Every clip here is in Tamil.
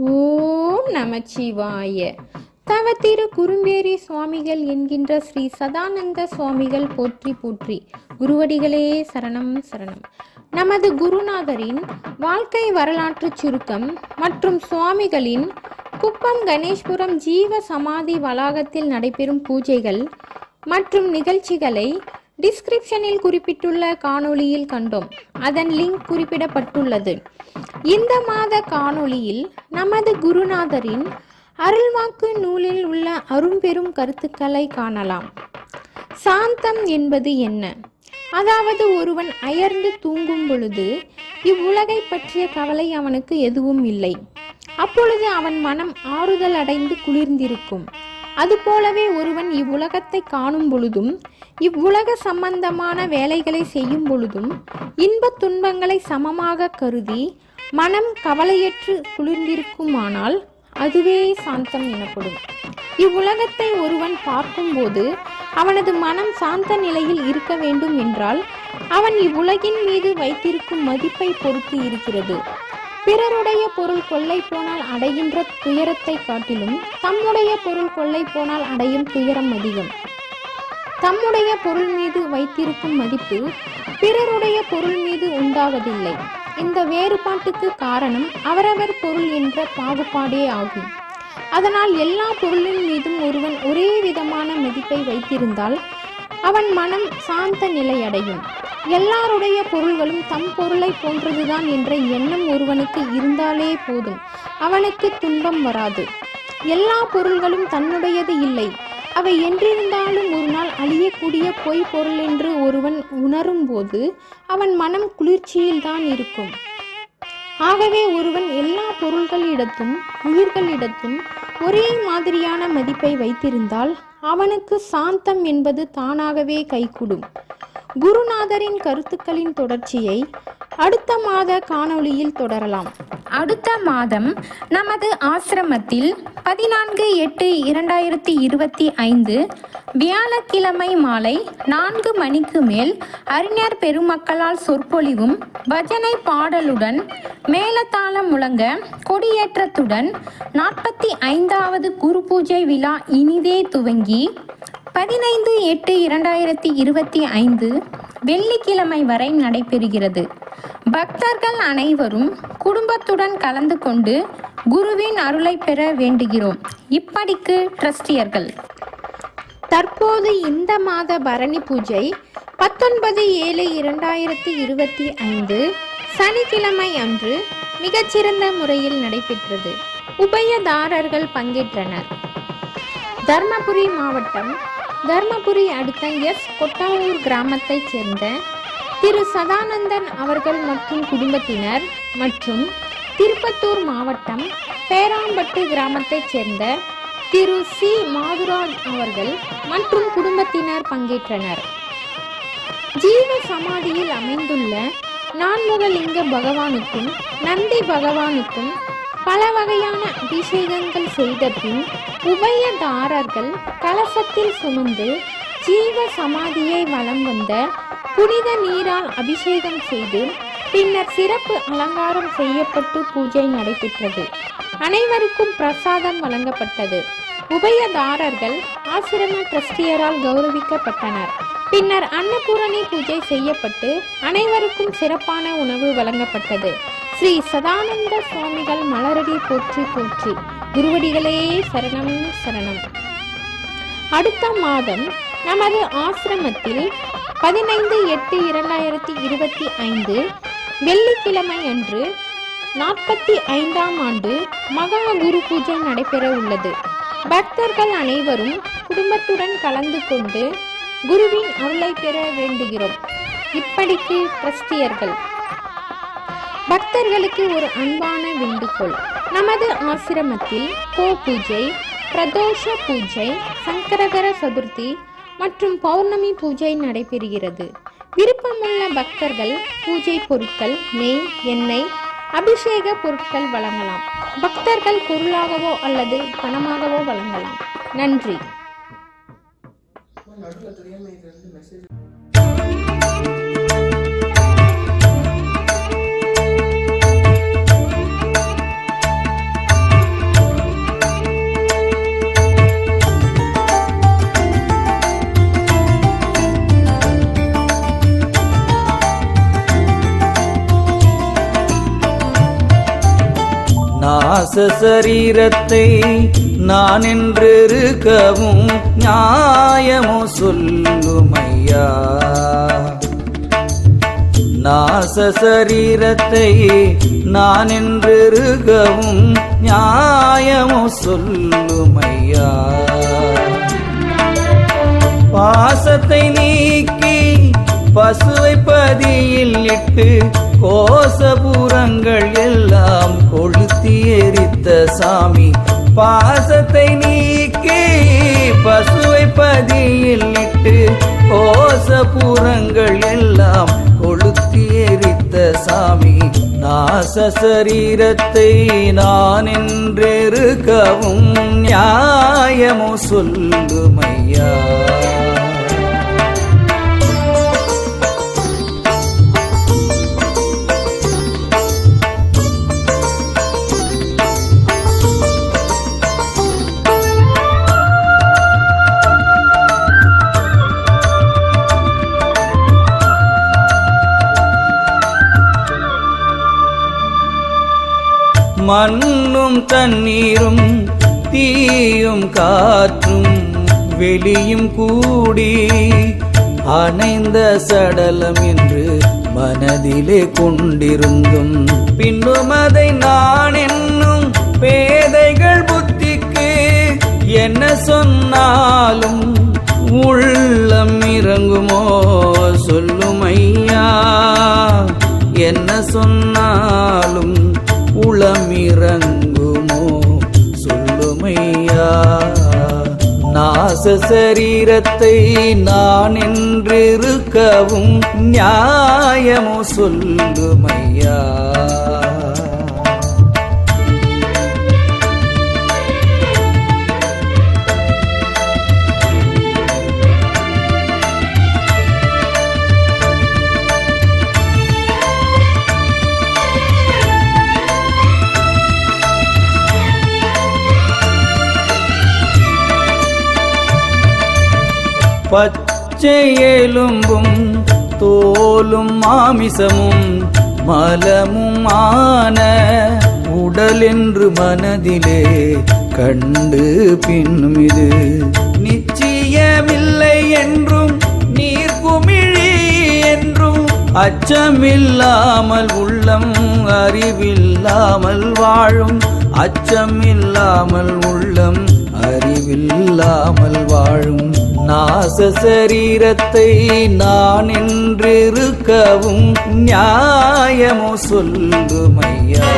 ஓம் நமச்சிவாய. தவத்திரு குறும்பேரி சுவாமிகள் என்கின்ற ஸ்ரீ சதானந்த சுவாமிகள் போற்றி போற்றி. குருவடிகளே சரணம் சரணம். நமது குருநாதரின் வாழ்க்கை வரலாற்று சுருக்கம் மற்றும் சுவாமிகளின் குப்பம் கணேஷ்புரம் ஜீவ சமாதி வளாகத்தில் நடைபெறும் பூஜைகள் மற்றும் நிகழ்ச்சிகளை டிஸ்கிரிப்ஷனில் குறிப்பிட்டுள்ள காணொளியில் கண்டோம். அதன் லிங்க் குறிப்பிடப்பட்டுள்ளது. இந்த மாத காணொளியில் நமது குருநாதரின் அருள்வாக்கு நூலில் உள்ள அரும்பெரும் கருத்துக்களை காணலாம். சாந்தம் என்பது என்ன? அதாவது ஒருவன் அயர்ந்து தூங்கும் பொழுது இவ்வுலகை பற்றிய கவலை அவனுக்கு எதுவும் இல்லை. அப்பொழுது அவன் மனம் ஆறுதல் அடைந்து குளிர்ந்திருக்கும். அதுபோலவே ஒருவன் இவ்வுலகத்தை காணும் பொழுதும் இவ்வுலக சம்பந்தமான வேலைகளை செய்யும் பொழுதும் இன்பத் துன்பங்களை சமமாக கருதி மனம் கவலையற்று குளிர்ந்திருக்குமானால் அதுவே சாந்தம் எனப்படும். இவ்வுலகத்தை ஒருவன் பார்க்கும்போது அவனது மனம் சாந்த நிலையில் இருக்க வேண்டும் என்றால் அவன் இவ்வுலகின் மீது வைத்திருக்கும் மதிப்பை பொறுத்து இருக்கிறது. பிறருடைய பொருள் கொள்ளை போனால் அடைகின்ற துயரத்தை காட்டிலும் தம்முடைய பொருள் கொள்ளை போனால் அடையும் துயரம் அதிகம். தம்முடைய பொருள் மீது வைத்திருக்கும் மதிப்பு பிறருடைய பொருள் மீது உண்டாவதில்லை. இந்த வேறுபாட்டுக்கு காரணம் அவரவர் பொருள் என்ற பாகுபாடே ஆகும். அதனால் எல்லா பொருளின் மீதும் ஒருவன் ஒரே விதமான மதிப்பை வைத்திருந்தால் அவன் மனம் சாந்த நிலை அடையும். எல்லாருடைய பொருள்களும் தம் பொருளை போன்றதுதான் என்ற எண்ணம் ஒருவனுக்கு இருந்தாலே போதும், அவனுக்கு துன்பம் வராது. எல்லா பொருள்களும் தன்னுடையது இல்லை, அவை என்றிருந்தாலும் ஒரு நாள் அழியக்கூடிய பொய் பொருள் என்று ஒருவன் உணரும் போது அவன் மனம் குளிர்ச்சியில்தான் இருக்கும். ஆகவே ஒருவன் எல்லா பொருள்களிடத்தும் உயிர்களிடத்தும் ஒரே மாதிரியான மதிப்பை வைத்திருந்தால் அவனுக்கு சாந்தம் என்பது தானாகவே கைகூடும். குருநாதரின் கருத்துக்களின் தொடர்ச்சியை அடுத்த மாத காணொளியில் தொடரலாம். அடுத்த மாதம் நமது ஆசிரமத்தில் 14/8/2025 வியாழக்கிழமை மாலை 4 மணிக்கு மேல் அறிஞர் பெருமக்களால் சொற்பொழிவும் பஜனை பாடலுடன் மேலதாளம் முழங்க கொடியேற்றத்துடன் 45வது குரு பூஜை விழா இனிதே துவங்கி 15/8/2025 வெள்ளிக்கிழமை வரை நடைபெறுகிறது. பக்தர்கள் அனைவரும் குடும்பத்துடன் கலந்து கொண்டு குருவின் அருளை பெற வேண்டுகிறோம். இப்படிக்கு ட்ரஸ்டியர்கள். தற்போது இந்த மாத பரணி பூஜை 19/7/2025 சனிக்கிழமை அன்று மிகச்சிறந்த முறையில் நடைபெற்றது. உபயதாரர்கள் பங்கேற்றனர். தர்மபுரி மாவட்டம் தர்மபுரி அடுத்த கொட்டாவூர் கிராமத்தைச் சேர்ந்த திரு சதானந்தன் அவர்கள் மற்றும் குடும்பத்தினர் மற்றும் திருப்பத்தூர் மாவட்டம் பேராம்பட்டு கிராமத்தைச் சேர்ந்த திரு சி மாதுராஜ் அவர்கள் மற்றும் குடும்பத்தினர் பங்கேற்றனர். ஜீவ சமாதியில் அமைந்துள்ள நான்முகலிங்க பகவானுக்கும் நந்தி பகவானுக்கும் பல வகையான அபிஷேகங்கள் செய்த பின் உபயதாரர்கள் கலசத்தில் சுமந்து ஜீவ சமாதியை வலம் வந்த புனித நீரால் அபிஷேகம் செய்து பின்னர் சிறப்பு அலங்காரம் செய்யப்பட்டு பூஜை நடைபெற்றது. அனைவருக்கும் பிரசாதம் வழங்கப்பட்டது. உபயதாரர்கள் ஆசிரம ட்ரஸ்டியரால் கௌரவிக்கப்பட்டனர். பின்னர் அன்னபூரணி பூஜை செய்யப்பட்டு அனைவருக்கும் சிறப்பான உணவு வழங்கப்பட்டது. ஸ்ரீ சதானந்த சுவாமிகள் மலரடி போற்றி போற்றி. குருவடிகளே சரணம் சரணம். அடுத்த மாதம் நமது ஆசிரமத்தில் 15/8/2025 வெள்ளிக்கிழமை அன்று 45ஆம் ஆண்டு மகா குரு பூஜை நடைபெற உள்ளது. பக்தர்கள் அனைவரும் குடும்பத்துடன் கலந்து கொண்டு குருவின் அருளை பெற வேண்டுகிறோம். இப்படிக்கு ட்ரஸ்டியர்கள். பக்தர்களுக்கு ஒரு அன்பான வேண்டுகோள். நமது ஆசிரமத்தில் கோ பூஜை, பிரதோஷ பூஜை, சங்கரகர சதுர்த்தி மற்றும் பௌர்ணமி பூஜை நடைபெறுகிறது. விருப்பமுள்ள பக்தர்கள் பூஜை பொருட்கள், நெய், எண்ணெய், அபிஷேக பொருட்கள் வழங்கலாம். பக்தர்கள் பொருளாகவோ அல்லது பணமாகவோ வழங்கலாம். நன்றி. நாச சரீரத்தை நான் என்றிருக்கவும் நியாயமோ சொல்லுமையா. நாச சரீரத்தை நான் என்றிருக்கவும் நியாயமோ சொல்லுமையா. பாசத்தை நீக்கி பசுவை பதியில் இட்டு கோசபுரங்கள் எல்லாம் கொளுத்தி எரித்த சாமி. பாசத்தை நீக்கி பசுவை பதியில் இட்டு கோசபுரங்கள் எல்லாம் கொளுத்தி எரித்த சாமி. நாச சரீரத்தை நான் என்றிருக்கவும் நியாயமோ சொல்லுமையா. மண்ணும் தண்ணீரும் தீயும் காற்றும் வெளியும் கூடி அணைந்த சடலம் என்று மனதிலே கொண்டிருந்தும் பின்னும் அதை நான் என்னும் பேதைகள் புத்திக்கு என்ன சொன்னாலும் உள்ளம் இறங்குமோ சொல்லுமையா. என்ன சொன்னாலும் உளமிறங்குமோ சொல்லுமையா. நாச சரீரத்தை நான் என்றிருக்கவும் நியாயமோ சொல்லுமையா. பச்சை எலும்பும் தோலும் மாமிசமும் மலமும் ஆன உடல் என்று மனதிலே கண்டு பின்னும் இது நிச்சயமில்லை என்றும் நீர் குமிழி என்றும் அச்சமில்லாமல் உள்ளம் அறிவில்லாமல் வாழும். அச்சமில்லாமல் உள்ளம் அறிவில்லாமல் வாழும். நாச சரீரத்தை நான் என்றிருக்கவும் நியாயமோ சொல்லுமையா.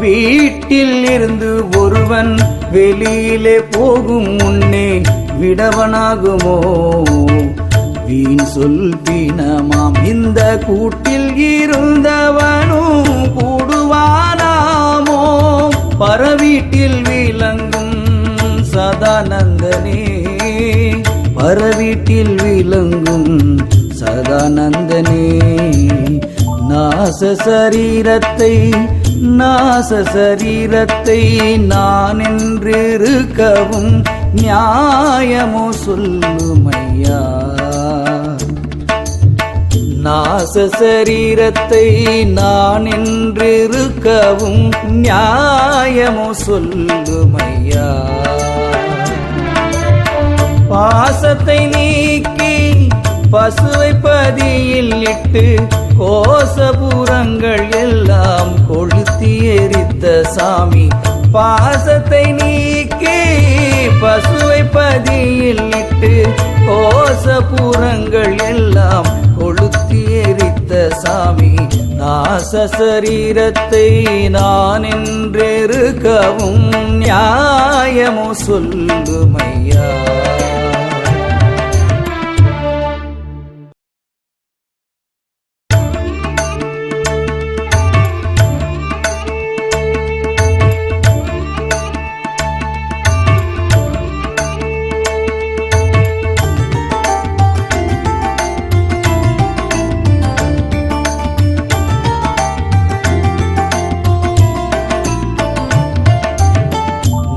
வீட்டில் இருந்து ஒருவன் வெளியிலே போகும் முன்னே விடவனாகுமோ வீண் சொல் பிணமாம். இந்த கூட்டில் இருந்தவனும் கூடுவானாமோ பரவீட்டில் விளங்கும் சதானந்தனே பரவீட்டில் விளங்கும் சதானந்தனே. நாச சரீரத்தை நான் என்றிருக்கவும் நியாயமோ சொல்லுமையா. நாச சரீரத்தை நான் என்றிருக்கவும் நியாயமோ சொல்லுமையா. பாசத்தை நீக்கி பசுவை பதியில் இட்டு கோசபுரங்கள் எல்லாம் கொளுத்தி எரித்த சாமி. பாசத்தை நீக்கி பசுவை பதியில் இட்டு கோசபுரங்கள் எல்லாம் கொளுத்தி எரித்த சாமி. நாச சரீரத்தை நான் என்றிருக்கவும் நியாயமோ சொல்லுமையா.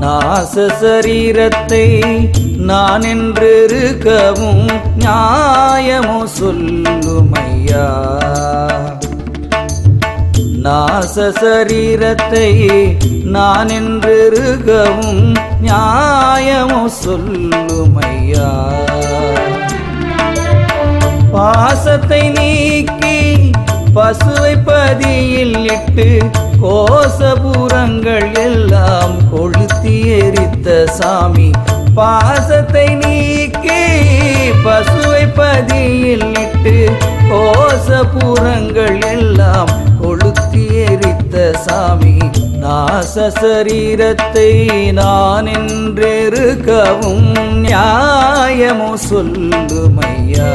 நாச சரீரத்தை நான் என்றிருக்கவும் நியாயமோ சொல்லுமையா. நாச சரீரத்தை நான் என்றிருக்கவும் நியாயமோ சொல்லுமையா. பாசத்தை நீக்கி பசுவை பதியில் இட்டு கோசபுரங்கள் எல்லாம் கொளுத்தி எரித்த சாமி. பாசத்தை நீக்கி பசுவை பதியில் இட்டு கோசபுரங்கள் எல்லாம் கொளுத்தி எரித்த சாமி. நாச சரீரத்தை நான் என்றிருக்கவும் நியாயமோ சொல்லுமையா.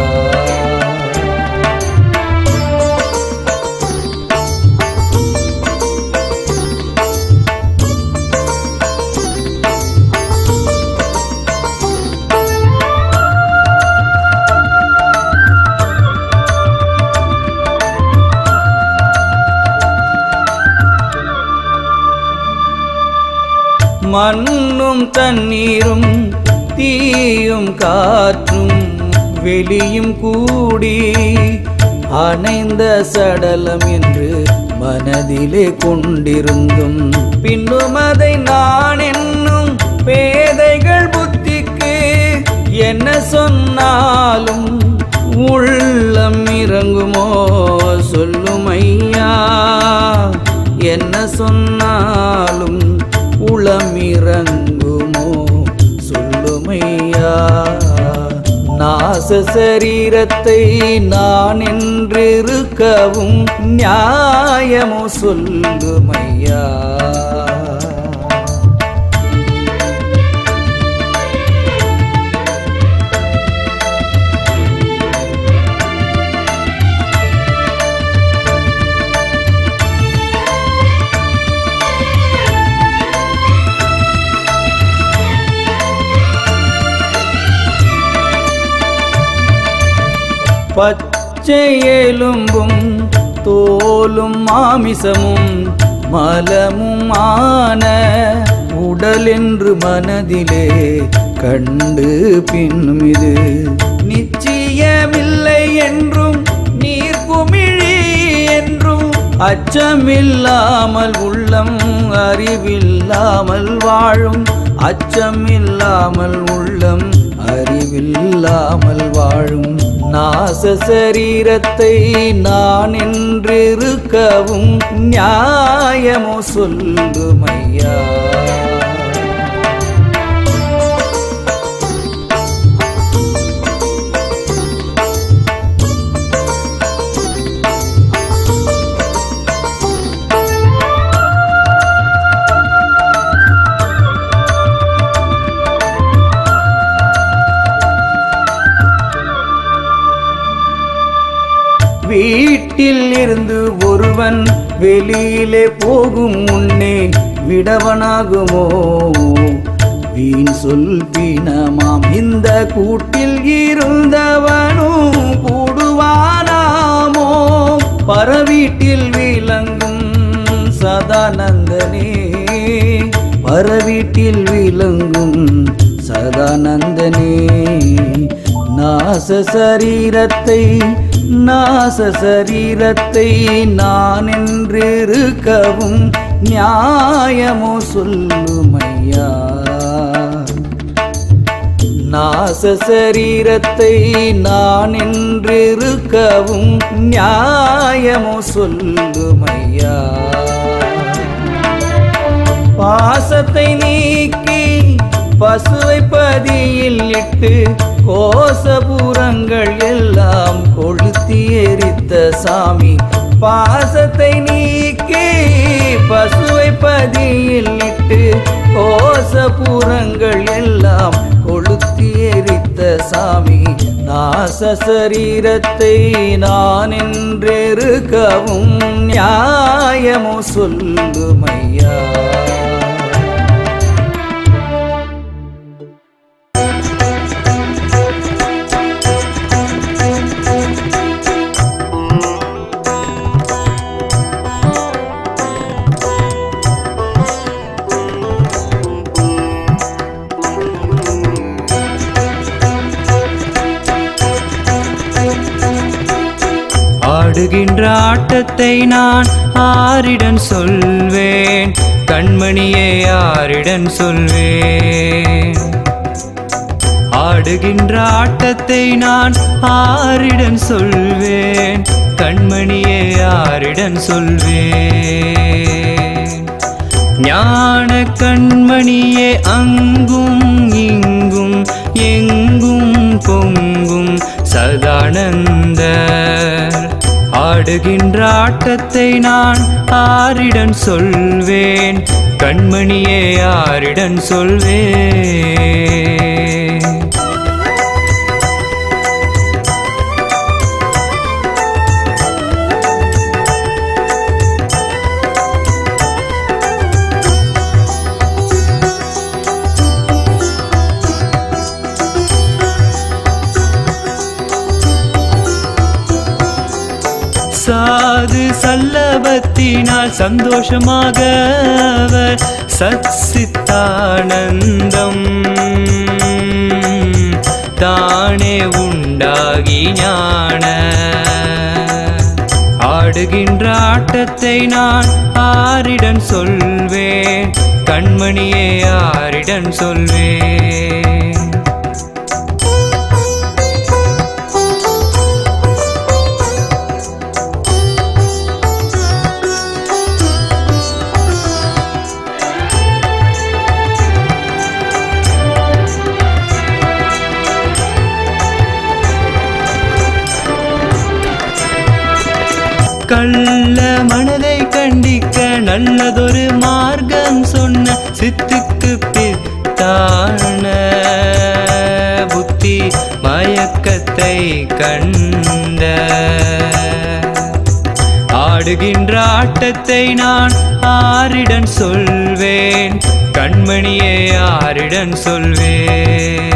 மண்ணும் தண்ணீரும் தீயும் காற்றும் வெளியும் கூடி அணைந்த சடலம் என்று மனதிலே கொண்டிருந்தும் பின்னும் அதை நான் என்னும் பேதைகள் புத்திக்கு என்ன சொன்னாலும் உள்ளம் இறங்குமோ சொல்லுமையா. என்ன சொன்னாலும் உளம் இறங்குமோ சொல்லுமையா. நாச சரீரத்தை நான் என்றிருக்கவும் நியாயமோ சொல்லுமையா. பச்சை எலும்பும் தோலும் மாமிசமும் மலமும் ஆன உடல் என்று மனதிலே கண்டு பின்னும் இது நிச்சயமில்லை என்றும் நீர் குமிழி என்றும் அச்சமில்லாமல் உள்ளம் அறிவில்லாமல் வாழும். அச்சமில்லாமல் உள்ளம் அறிவில்லாமல் வாழும். நாச சரீரத்தை நான் என்றிருக்கவும் நியாயமோ சொல்லுமையா. வீட்டில் இருந்து ஒருவன் வெளியிலே போகும் முன்னே விடவனாகுமோ வீண் சொல் பீனமாம் இந்த கூட்டில் இருந்தவனும் கூடுவானாமோ பரவீட்டில் விளங்கும் சதானந்தனே பரவீட்டில் விளங்கும் சதானந்தனே நாச சரீரத்தை நான் என்றிருக்கவும் நியாயமோ சொல்லுமையா நாச சரீரத்தை நான் என்றிருக்கவும் நியாயமோ சொல்லுமையா பாசத்தை நீக்கி பசுவை பதியில் இட்டு கோசபுரங்கள் எல்லாம் கொளுத்தி எரித்த சாமி பாசத்தை நீக்கி பசுவை பதியில் இட்டு கோசபுரங்கள் எல்லாம் கொளுத்தி எரித்த சாமி நாச சரீரத்தை நான் என்றிருக்கவும் நியாயமோ சொல்லுமையா ஆடுகின்ற ஆட்டத்தை நான் ஆரிடம் சொல்வேன் கண்மணியே ஆரிடம் சொல்வேன் ஆடுகின்ற ஆட்டத்தை நான் ஆரிடம் சொல்வேன் கண்மணியே ஆரிடம் சொல்வேன் ஞான கண்மணியே அங்கும் இங்கும் எங்கும் பொங்கும் சதானந்தர் ஆடுகின்ற ஆட்டத்தை நான் ஆரிடம் சொல்வேன் கண்மணியே ஆரிடம் சொல்வேன் சாது சல்லபத்தினால் சந்தோஷமாக அவர் சச்சித்தானந்தம் தானே உண்டாகி ஞான ஆடுகின்ற ஆட்டத்தை நான் ஆரிடம் சொல்வேன் கண்மணியே ஆரிடம் சொல்வேன் கள்ள மனதை கண்டிக்க நல்லதொரு மார்க்கம் சொன்ன சித்துக்கு பித்தான புத்தி மயக்கத்தை கண்ட ஆடுகின்ற ஆட்டத்தை நான் ஆரிடம் சொல்வேன் கண்மணியே ஆரிடம் சொல்வேன்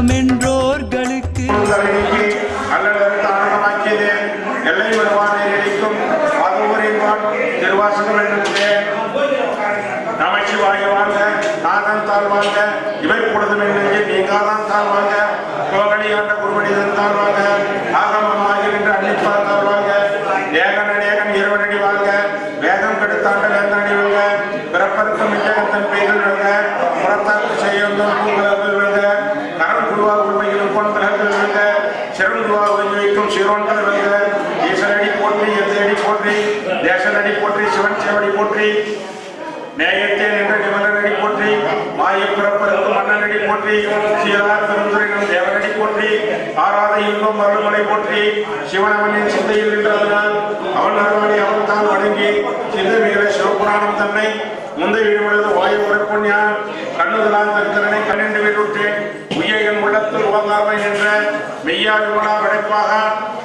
தஞ்சமென்றோர்களுக்கு எல்லை வருவானை நினைக்கும் அதுவரின் திருவாசகம் என்று நமச்சிவாய வாழ்க நாதன் தாழ்வாங்க இவை கூடதும் என்று நீங்காதான் தாழ்வாங்க கோகடியாண்ட குருமனிதன் தாழ்வாங்க ஆகமமாகின்ற அன்னிப்பார் தாழ்வாங்க ஏகன் இருவனடி வாழ்க வேதம் கெடுத்தாண்ட வேந்தனடி வாழ்க பிறப்பருக்கும் விஜயத்தன் பெய்கள் வாழ்க புறத்தாக்கு செய்யும் பூங்கலர்கள் வாழ்க கரம் குருவா உண்மையிலும் பொன்கலர்கள் வாழ்க சிறங்குருவா ஒதுங்கி வைக்கும் சிறுவன்கள் வாழ்க ஈசனடி போற்றி எந்தடி போற்றி தேசனடி போற்றி சிவன் சேவடி போற்றி நேயத்தே என்ற நிமலனடி போற்றி மாய பிறப்பதற்கு மன்னனடி போற்றி சீரார் பெருந்துரையிலும் தேவனடி போற்றி ஆராத இன்பம் அருள்மலை போற்றி சிவனவனின் சிந்தையில் நின்றதனால் அவன் அருள்மணி அவன் தான் வணங்கி சிந்தை தன்னை முந்தை விடுபடுவது வாயு உரைப்பொன் யான் கண்ணுதலான் தற்கரனை கண்ணின்று விட்டுட்டேன் உயன் உள்ளத்தில் உவங்காமை என்ற மெய்யா விமலா படைப்பாக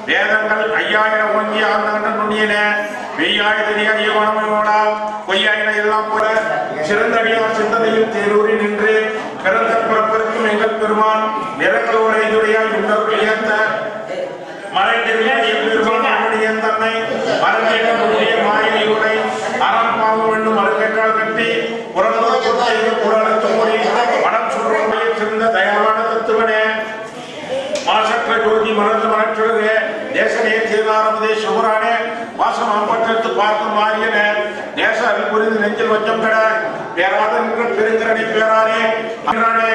வேதங்கள் 5000 ஓங்கி ஆழ்ந்த நுண்ணியன மெய்யாயதனி அறியவனமோடா பொய்யாயின எல்லாம் போல சிறந்தடியார் சிந்தனையில் தேரூரி நின்று பிறந்த பிறப்பிற்கும் எங்கள் பெருமான் நிறங்களோரை துறையால் இன்னொரு ஏந்த மறைந்திருந்த பெருமான் தன்னை மரஞ்சேகனுடைய மாயையுடை அறம் பாவம் என்னும் மறுபெற்றால் கட்டி புறநலத்து மொழி மனம் சொல்றோமையை சிறந்த தயாரான தத்துவனே மாசற்ற ஜோதி மறந்து மனற்றுடரே தேசனே திருநாரமுதே சுகரானே வாசம் அம்பற்றத்து பார்க்கும் மாறியன தேச அருள் புரிந்து நெஞ்சில் வச்சம் கட பேராத நின்ற பெருங்கரணி பேரானே அன்றானே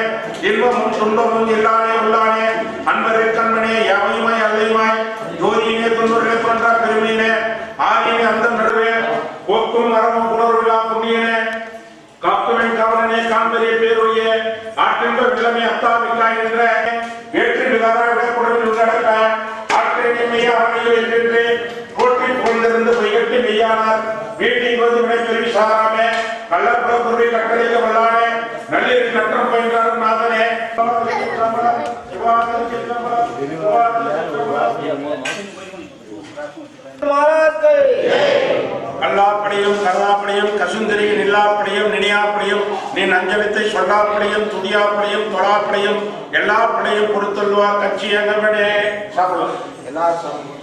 இன்பமும் துன்பமும் இல்லானே உள்ளானே அன்பரே கண்மனே யாவையுமாய் அல்லையுமாய் ஜோதியினே துன்பர்களே தோன்றா பெருமையினே ஆகியனே அந்த நடுவே போக்கும் மரமும் புணர்விழா புண்ணியனே காக்குவன் காவலனே காண்பரே பேரொழியே ஆற்றின்ற விளமே அத்தாவிக்காய் என்ற வேற்று விகார குடவில் உள்ளடக்க ஆற்றினை மெய்யாமையோ என்று கோட்டில் கொண்டிருந்து பொய்கட்டி மெய்யானார் வீட்டில் வந்து விடைபெறுவி சாராமே கள்ளப்புற பொருளை கட்டளைக்க வல்லானே நல்லிரு நற்றம் பயின்றார் நாதனே கல்லாப்படியும் கருளாப்படியும் கசுந்தரியின் இல்லாப்படியும் நினையாப்படியும் நீ நஞ்சலித்தை சொல்லாப்படியும் துதியாப்படியும் தொழாப்படியும் எல்லாப்படியும் கொடுத்துள்ளுவார் கட்சி எங்கவனே சாப்பிடலாம் எல்லாரும்